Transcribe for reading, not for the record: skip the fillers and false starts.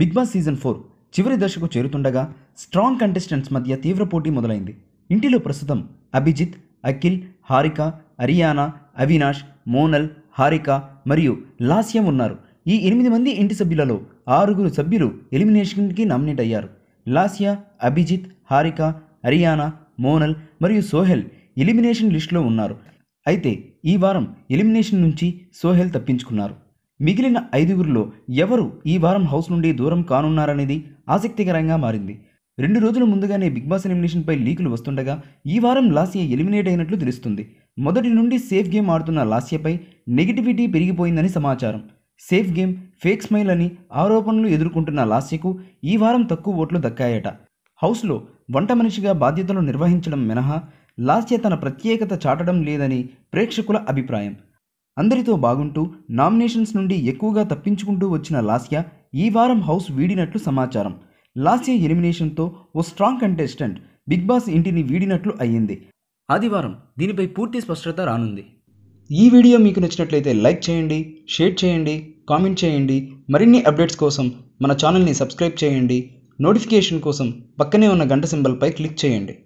Big boss season 4 చివరి దశకు చేరుతుండగా strong contestants మధ్య తీవ్ర పోటీ మొదలైంది. ఇంటిలో ప్రస్తుతం అభిజిత్, అఖిల్, హారిక, అరియానా, అవినాష్, మోనల్, హారిక మరియు లాస్య ఉన్నారు. ఈ 8 మంది ఇంటి సభ్యులలో 6 సభ్యులు ఎలిమినేషన్కి నామినేట్ అయ్యారు. లాస్య, అభిజిత్, హారిక, అరియానా, మోనల్ మరియు సోహెల్ ఎలిమినేషన్ లిస్టులో ఉన్నారు. అయితే ఈ వారం ఎలిమినేషన్ నుంచి సోహెల్ తప్పించుకున్నారు. మిగిలిన 5గురిలో ఎవరు ఈ వారం హౌస్ నుండి దూరం కానున్నారనేది ఆసక్తికరంగా మారింది. 2 రోజుల ముందుగానే బిగ్ బాస్ ఎలిమినేషన్పై లీకులు వస్తుండగా ఈ వారం లాస్య ఎలిమినేట్ అయినట్లు తెలుస్తుంది. మొదటి నుండి సేఫ్ గేమ్ ఆడుతున్న లాస్యపై నెగిటివిటీ పెరిగిపోయిందని సమాచారం. సేఫ్ గేమ్, ఫేక్ స్మైల్ అని ఆరోపణలు ఎదుర్కొంటున్న లాస్యకు ఈ వారం తక్కువ ఓట్లు దక్కాయట. హౌస్లో వంట మనిషిగా బాధ్యతలు నిర్వహించడం మినహా లాస్య తన ప్రత్యేకత చాటడం లేదని ప్రేక్షకుల అభిప్రాయం. అందరితో బాగుంటూ నామినేషన్స్ నుండి ఎక్కువగా తప్పించుకుంటూ వచ్చిన లాస్య ఈ వారం హౌస్ వీడినట్లు సమాచారం. లాస్య ఎలిమినేషన్తో ఓ స్ట్రాంగ్ కంటెస్టెంట్ బిగ్ బాస్ ఇంటిని వీడినట్లు అయ్యింది. ఆదివారం దీనిపై పూర్తి స్పష్టత రానుంది. ఈ వీడియో మీకు నచ్చినట్లయితే లైక్ చేయండి, షేర్ చేయండి, కామెంట్ చేయండి. మరిన్ని అప్డేట్స్ కోసం మన ఛానల్ని సబ్స్క్రైబ్ చేయండి. నోటిఫికేషన్ కోసం పక్కనే ఉన్న గంట సింబల్పై క్లిక్ చేయండి.